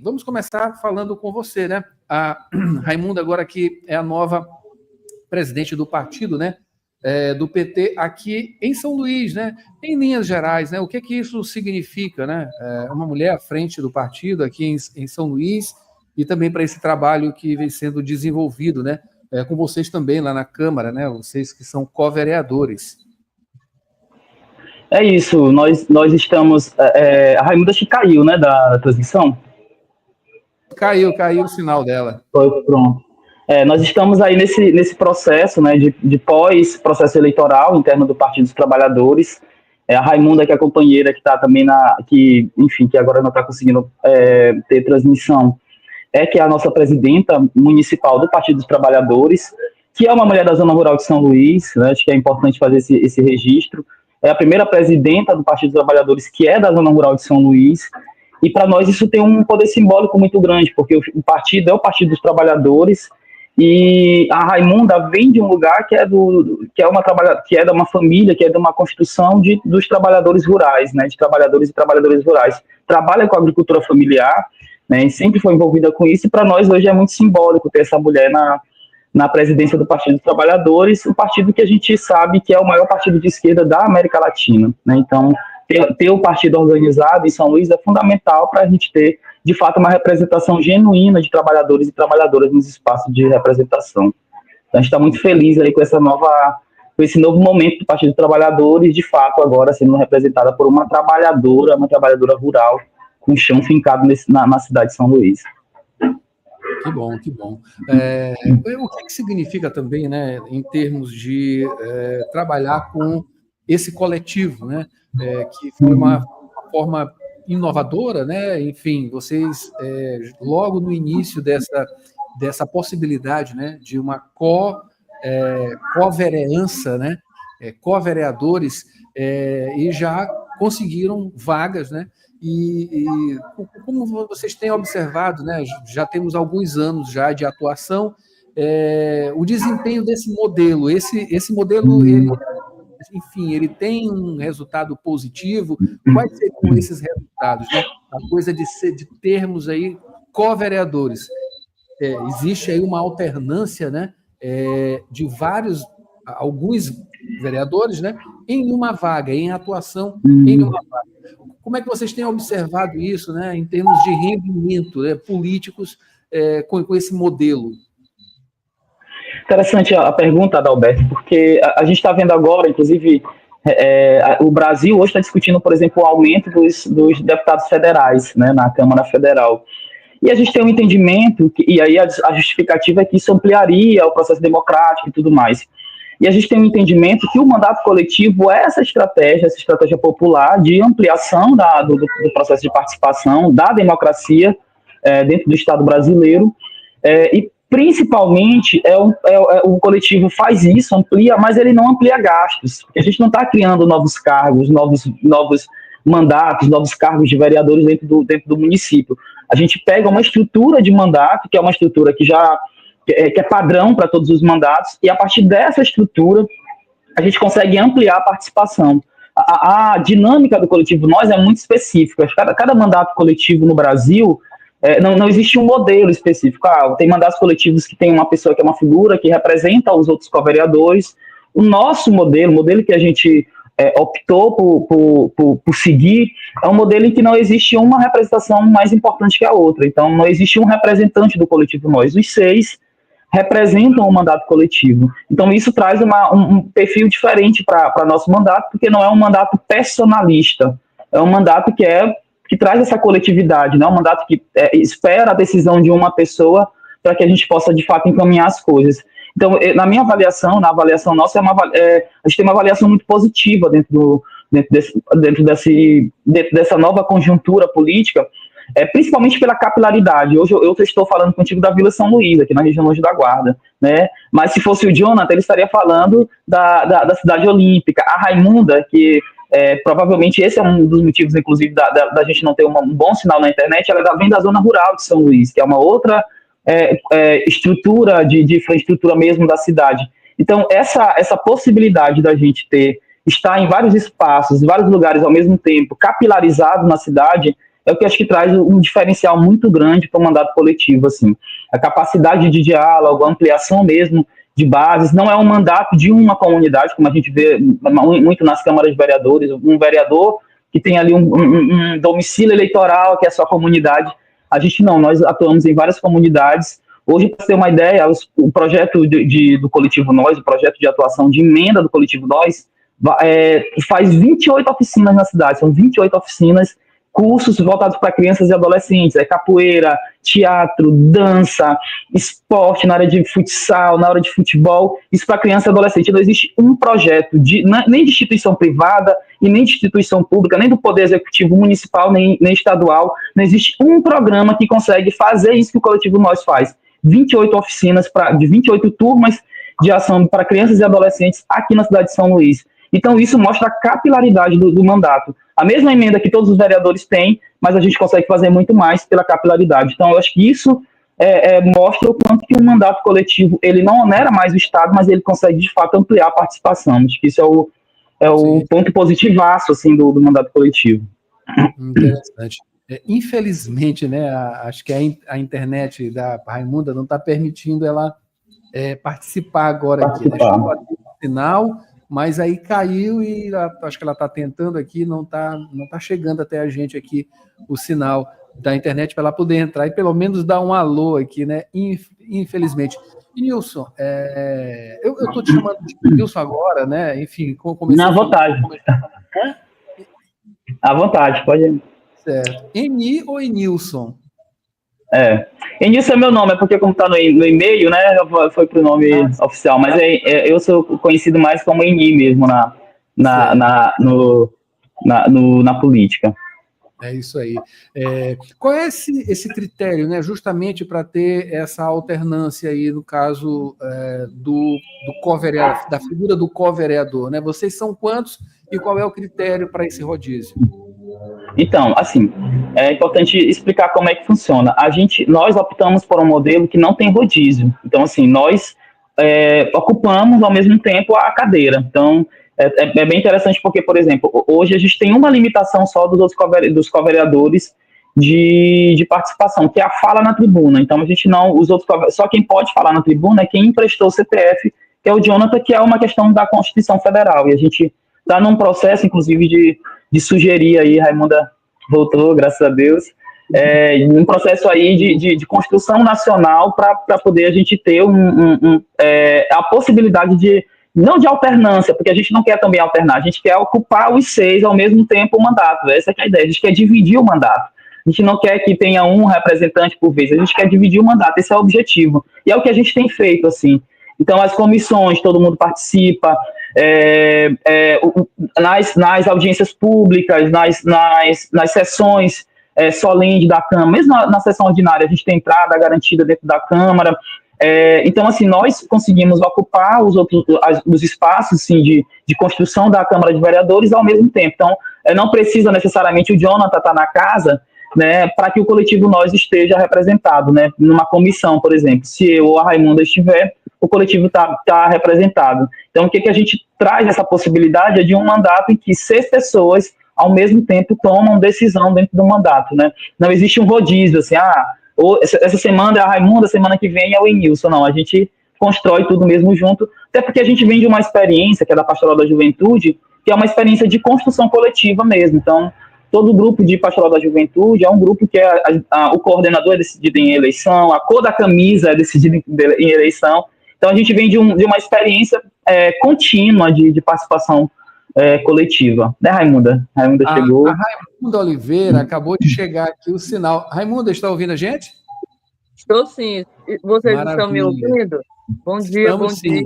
Vamos começar falando com você, né? A Raimunda agora que é a nova presidente do partido, né? Do PT aqui em São Luís, né? Em linhas gerais, né? O que isso significa, né? Uma mulher à frente do partido aqui em São Luís e também para esse trabalho que vem sendo desenvolvido, né? Com vocês também lá na Câmara, né? Vocês que são co-vereadores. É isso, nós estamos... a Raimunda acho que caiu, né, da transmissão? Caiu o sinal dela. Foi, pronto. Nós estamos aí nesse processo, né, de pós-processo eleitoral interno do Partido dos Trabalhadores. A Raimunda, que é a companheira que está também que agora não está conseguindo ter transmissão, que é a nossa presidenta municipal do Partido dos Trabalhadores, que é uma mulher da Zona Rural de São Luís, né, acho que é importante fazer esse registro. É a primeira presidenta do Partido dos Trabalhadores que é da Zona Rural de São Luís, e para nós isso tem um poder simbólico muito grande, porque o partido é o Partido dos Trabalhadores, e a Raimunda vem de um lugar que é de uma família, que é de uma construção dos trabalhadores rurais, né, de trabalhadores e trabalhadoras rurais. Trabalha com a agricultura familiar, né, e sempre foi envolvida com isso, e para nós hoje é muito simbólico ter essa mulher na presidência do Partido dos Trabalhadores, um partido que a gente sabe que é o maior partido de esquerda da América Latina, né? Então, ter o partido organizado em São Luís é fundamental para a gente ter, de fato, uma representação genuína de trabalhadores e trabalhadoras nos espaços de representação. Então, a gente está muito feliz aí com esse novo momento do Partido dos Trabalhadores, de fato, agora sendo representada por uma trabalhadora rural, com o chão fincado na cidade de São Luís. Que bom, que bom. O que significa também, né, em termos de trabalhar com esse coletivo, né, que foi uma forma inovadora, né? Enfim, vocês logo no início dessa possibilidade, né, de uma co-vereança, né, co-vereadores, e já conseguiram vagas, né? E como vocês têm observado, né, já temos alguns anos já de atuação, o desempenho desse modelo, esse modelo, ele tem um resultado positivo. Quais seriam esses resultados, né? A coisa de termos aí co-vereadores. Existe aí uma alternância, né, de alguns vereadores, né, em uma vaga, em atuação em uma vaga. Como é que vocês têm observado isso, né, em termos de rendimento, né, políticos, com esse modelo? Interessante a pergunta, Adalberto, porque a gente está vendo agora, inclusive, o Brasil hoje está discutindo, por exemplo, o aumento dos deputados federais, né, na Câmara Federal. E a gente tem um entendimento, e aí a justificativa é que isso ampliaria o processo democrático e tudo mais. E a gente tem um entendimento que o mandato coletivo é essa estratégia popular de ampliação do processo de participação, da democracia dentro do Estado brasileiro, e principalmente o coletivo faz isso, amplia, mas ele não amplia gastos, porque a gente não está criando novos cargos, novos mandatos, novos cargos de vereadores dentro do município. A gente pega uma estrutura de mandato, que é uma estrutura que é padrão para todos os mandatos, e a partir dessa estrutura a gente consegue ampliar a participação. A dinâmica do coletivo nós é muito específica. Cada mandato coletivo no Brasil, não existe um modelo específico. Tem mandatos coletivos que tem uma pessoa que é uma figura que representa os outros co-vereadores. O nosso modelo, o modelo que a gente optou por seguir, é um modelo em que não existe uma representação mais importante que a outra. Então, não existe um representante do coletivo nós. Os 6 representam o mandato coletivo. Então, isso traz um perfil diferente para nosso mandato, porque não é um mandato personalista, é um mandato que traz essa coletividade, né? Um mandato que espera a decisão de uma pessoa para que a gente possa, de fato, encaminhar as coisas. Então, na avaliação nossa, a gente tem uma avaliação muito positiva dentro dessa nova conjuntura política, principalmente pela capilaridade. Hoje eu estou falando contigo da Vila São Luís, aqui na região longe da Guarda, né? Mas se fosse o Jonathan, ele estaria falando da cidade olímpica. A Raimunda, que provavelmente esse é um dos motivos, inclusive, da gente não ter um bom sinal na internet, ela vem da zona rural de São Luís, que é uma outra estrutura de infraestrutura mesmo da cidade. Então, essa possibilidade da gente estar em vários espaços, em vários lugares ao mesmo tempo, capilarizado na cidade, é o que acho que traz um diferencial muito grande para o mandato coletivo, assim. A capacidade de diálogo, a ampliação mesmo de bases, não é um mandato de uma comunidade, como a gente vê muito nas câmaras de vereadores, um vereador que tem ali um domicílio eleitoral, que é a sua comunidade. A gente não, nós atuamos em várias comunidades. Hoje, para ter uma ideia, o projeto do Coletivo Nós, o projeto de atuação de emenda do Coletivo Nós, faz 28 oficinas na cidade, são 28 oficinas, cursos voltados para crianças e adolescentes, capoeira, teatro, dança, esporte na área de futsal, na área de futebol, isso para criança e adolescente. Não existe um projeto nem de instituição privada e nem de instituição pública, nem do Poder Executivo municipal, nem estadual, não existe um programa que consegue fazer isso que o Coletivo Nós faz. 28 oficinas de 28 turmas de ação para crianças e adolescentes aqui na cidade de São Luís. Então, isso mostra a capilaridade do mandato. A mesma emenda que todos os vereadores têm, mas a gente consegue fazer muito mais pela capilaridade. Então, eu acho que isso mostra o quanto que o mandato coletivo ele não onera mais o Estado, mas ele consegue, de fato, ampliar a participação. Acho que isso é o ponto positivaço assim, do mandato coletivo. Interessante. Infelizmente, né, acho que a internet da Raimunda não está permitindo ela participar agora aqui. Né? Chegou aqui no final, mas aí caiu e acho que ela está tentando aqui, não tá chegando até a gente aqui o sinal da internet para ela poder entrar e pelo menos dar um alô aqui, né? Infelizmente. E Nilson, eu estou te chamando de Nilson agora, né? Enfim, comecei... À vontade. À vontade, pode ir. Certo. Eni ou Enilson? Enilson é meu nome, é porque como está no e-mail, né, foi pro nome oficial, mas eu sou conhecido mais como Eni mesmo na política. É isso aí. Qual é esse critério, né, justamente para ter essa alternância aí, no caso do co-vereador, da figura do co-vereador, né? Vocês são quantos e qual é o critério para esse rodízio? Então, assim, é importante explicar como é que funciona. Nós optamos por um modelo que não tem rodízio. Então, assim, nós ocupamos ao mesmo tempo a cadeira. Então, é bem interessante porque, por exemplo, hoje a gente tem uma limitação só dos co-vereadores de participação, que é a fala na tribuna. Então, a gente não, só quem pode falar na tribuna é quem emprestou o CPF, que é o Jonathan, que é uma questão da Constituição Federal. E a gente está num processo, inclusive, de sugerir aí, Raimunda voltou, graças a Deus, um processo aí de construção nacional para poder a gente ter a possibilidade não de alternância, porque a gente não quer também alternar, a gente quer ocupar os 6 ao mesmo tempo o mandato, essa é a ideia, a gente quer dividir o mandato, a gente não quer que tenha um representante por vez, a gente quer dividir o mandato, esse é o objetivo, e é o que a gente tem feito, assim. Então, as comissões, todo mundo participa, nas audiências públicas, nas sessões solenes da Câmara, mesmo na sessão ordinária, a gente tem entrada garantida dentro da Câmara. Então, assim, nós conseguimos ocupar os espaços assim, de construção da Câmara de Vereadores ao mesmo tempo. Então, não precisa necessariamente o Jonathan estar na casa, né, para que o coletivo Nós esteja representado, né, numa comissão, por exemplo. Se eu ou a Raimunda estiver, o coletivo está representado. Então, o que a gente traz essa possibilidade é de um mandato em que 6 pessoas, ao mesmo tempo, tomam decisão dentro do mandato, né? Não existe um rodízio, assim, essa semana é a Raimunda, semana que vem é o Enilson. Não, a gente constrói tudo mesmo junto, até porque a gente vem de uma experiência, que é da Pastoral da Juventude, que é uma experiência de construção coletiva mesmo. Então, todo grupo de Pastoral da Juventude é um grupo que o coordenador é decidido em eleição, a cor da camisa é decidida em eleição. Então, a gente vem de uma experiência contínua de participação coletiva. Né, Raimunda? Raimunda chegou. A Raimunda Oliveira acabou de chegar aqui o sinal. Raimunda, está ouvindo a gente? Estou sim. Vocês Maravilha. Estão me ouvindo? Bom dia, Estamos, bom dia.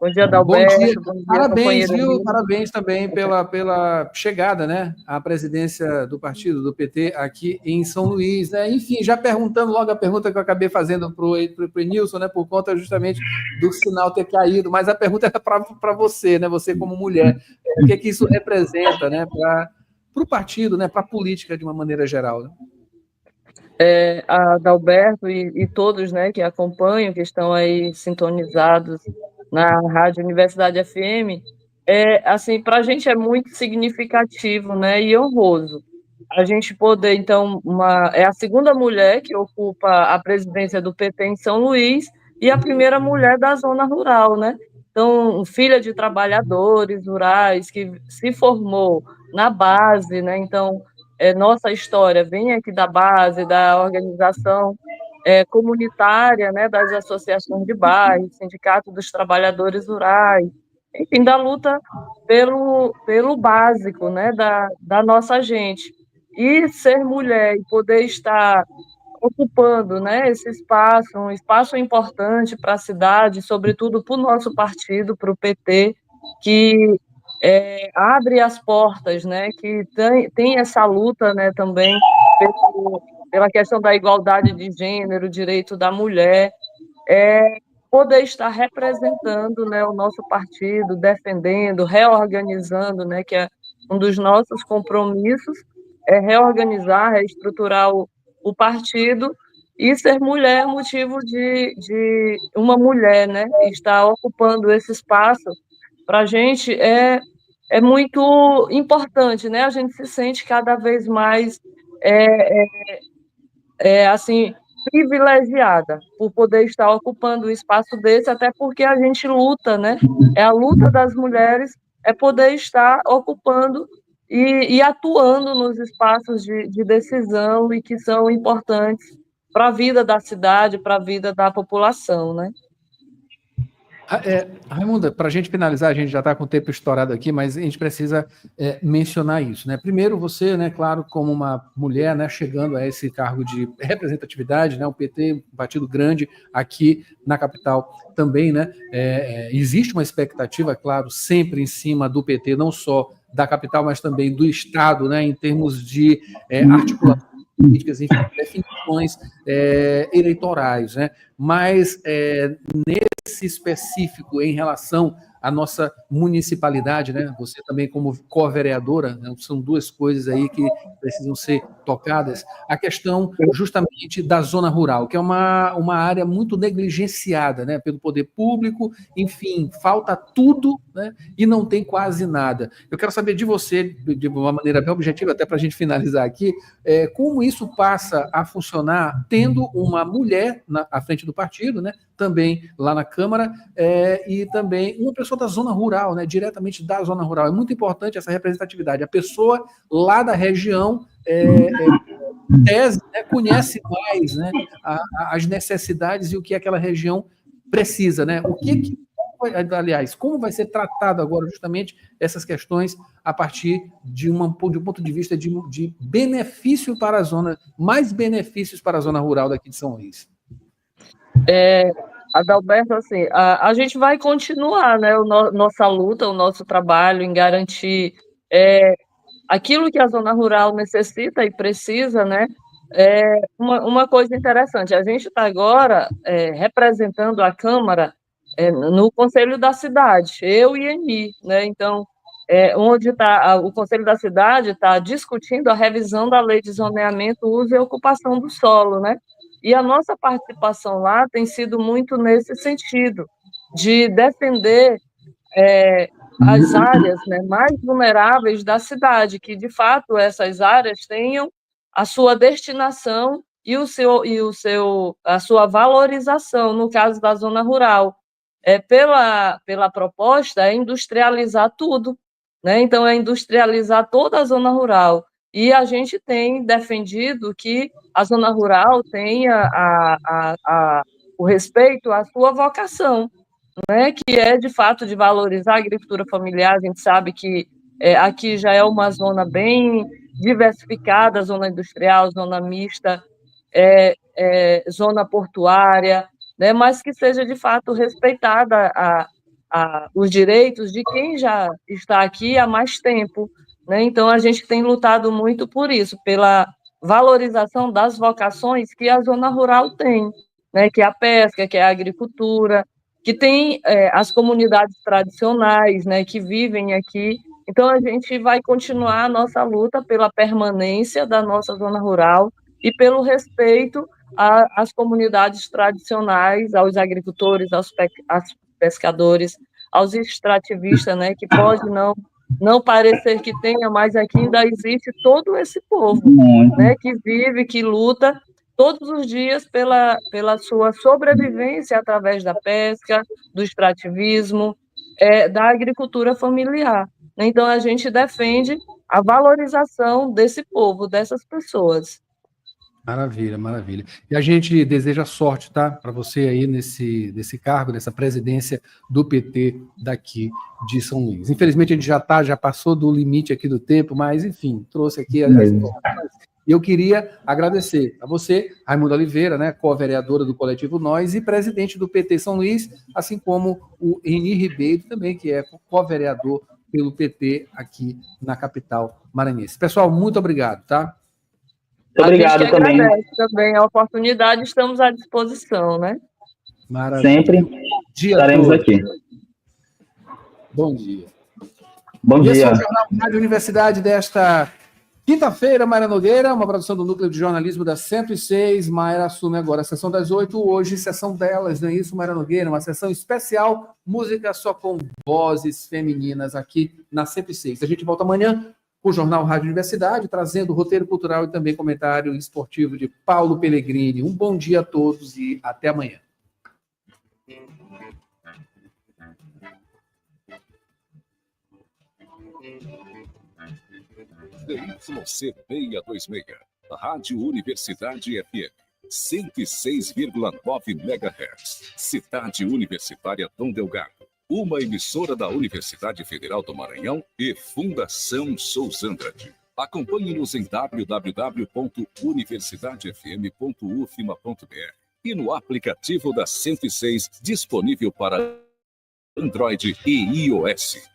Bom dia, Adalberto. Bom dia, parabéns, viu? Parabéns também pela chegada, né, à presidência do partido, do PT, aqui em São Luís, né? Enfim, já perguntando logo a pergunta que eu acabei fazendo para o Nilson, né, por conta justamente do sinal ter caído, mas a pergunta é para você, né, você como mulher, o que isso representa, né, para o partido, né, para a política de uma maneira geral, né? A Adalberto e todos, né, que acompanham, que estão aí sintonizados na Rádio Universidade FM, assim, para a gente é muito significativo, né, e honroso. a gente poder, então, é a segunda mulher que ocupa a presidência do PT em São Luís e a primeira mulher da zona rural, né? Então, filha de trabalhadores rurais que se formou na base, né? Então, nossa história vem aqui da base, da organização comunitária, né? Das associações de bairro, sindicato dos trabalhadores rurais, enfim, da luta pelo básico, né? Da nossa gente. E ser mulher e poder estar ocupando, né, esse espaço, um espaço importante para a cidade, sobretudo para o nosso partido, para o PT, que abre as portas, né, que tem essa luta, né, também pela questão da igualdade de gênero, direito da mulher, poder estar representando, né, o nosso partido, defendendo, reorganizando, né, que é um dos nossos compromissos, reorganizar, reestruturar o partido, e ser mulher é motivo de uma mulher, né, estar ocupando esse espaço, para a gente é muito importante, né, a gente se sente cada vez mais, assim, privilegiada por poder estar ocupando um espaço desse, até porque a gente luta, né, a luta das mulheres é poder estar ocupando e atuando nos espaços de decisão e que são importantes para a vida da cidade, para a vida da população, né? Raimunda, para a gente finalizar, a gente já está com o tempo estourado aqui, mas a gente precisa mencionar isso, né? Primeiro, você, né, claro, como uma mulher, né, chegando a esse cargo de representatividade, né, o PT, um partido grande aqui na capital também, né? Existe uma expectativa, claro, sempre em cima do PT, não só da capital, mas também do Estado, né, em termos de articulação políticas, enfim, definições eleitorais, né? Mas nesse específico em relação à nossa municipalidade, né? Você também como co-vereadora, né? São duas coisas aí que precisam ser tocadas. A questão justamente da zona rural, que é uma área muito negligenciada, né? Pelo poder público, enfim, falta tudo, né? E não tem quase nada. Eu quero saber de você, de uma maneira bem objetiva, até para a gente finalizar aqui, como isso passa a funcionar tendo uma mulher à frente do partido, né? Também lá na Câmara, e também uma pessoa da zona rural, né? Diretamente da zona rural. É muito importante essa representatividade. A pessoa lá da região tese, né, conhece mais, né, as necessidades e o que aquela região precisa, né? Aliás, como vai ser tratado agora justamente essas questões a partir de um ponto de vista de benefício para a zona, mais benefícios para a zona rural daqui de São Luís? Adalberto, assim, a gente vai continuar, né, nossa luta, o nosso trabalho em garantir aquilo que a zona rural necessita e precisa, né? Uma coisa interessante, a gente está agora representando a Câmara no Conselho da Cidade, eu e Eni, né? Então, onde o Conselho da Cidade está discutindo a revisão da Lei de Zoneamento, Uso e Ocupação do Solo, né? E a nossa participação lá tem sido muito nesse sentido, de defender as áreas, né, mais vulneráveis da cidade, que de fato essas áreas tenham a sua destinação e a sua valorização, no caso da zona rural. Pela proposta, é industrializar tudo, né? Então, é industrializar toda a zona rural. E a gente tem defendido que a zona rural tenha o respeito à sua vocação, né, que é, de fato, de valorizar a agricultura familiar. A gente sabe que aqui já é uma zona bem diversificada, zona industrial, zona mista, zona portuária, né, mas que seja, de fato, respeitada os direitos de quem já está aqui há mais tempo, né? Então, a gente tem lutado muito por isso, pela valorização das vocações que a zona rural tem, né, que é a pesca, que é a agricultura, que tem as comunidades tradicionais, né, que vivem aqui. Então, a gente vai continuar a nossa luta pela permanência da nossa zona rural e pelo respeito às comunidades tradicionais, aos agricultores, aos pescadores, aos extrativistas, né, que pode não não parecer que tenha, mas aqui ainda existe todo esse povo, né, que vive, que luta todos os dias pela sua sobrevivência através da pesca, do extrativismo, da agricultura familiar. Então, a gente defende a valorização desse povo, dessas pessoas. Maravilha, maravilha. E a gente deseja sorte, tá? Para você aí nesse cargo, nessa presidência do PT daqui de São Luís. Infelizmente a gente já passou do limite aqui do tempo, mas enfim, trouxe aqui as informações. E eu queria agradecer a você, Raimundo Oliveira, né, co-vereadora do Coletivo Nós e presidente do PT São Luís, assim como o Eni Ribeiro também, que é co-vereador pelo PT aqui na capital maranhense. Pessoal, muito obrigado, tá? Muito obrigado também. Também a oportunidade, estamos à disposição, né? Maravilha. Sempre estaremos aqui. Bom dia. Bom dia. Esse é o Jornal Rádio Universidade desta quinta-feira, Mayra Nogueira, uma produção do Núcleo de Jornalismo da 106. Mayra assume agora a sessão das 8, hoje sessão delas, não é isso, Mayra Nogueira? Uma sessão especial, música só com vozes femininas aqui na 106. A gente volta amanhã com o Jornal Rádio Universidade, trazendo roteiro cultural e também comentário esportivo de Paulo Pellegrini. Um bom dia a todos e até amanhã. DYC 626, Rádio Universidade FM, 106,9 MHz, Cidade Universitária Dom Delgado, uma emissora da Universidade Federal do Maranhão e Fundação Souza Andrade. Acompanhe-nos em www.universidadefm.ufma.br e no aplicativo da 106, disponível para Android e iOS.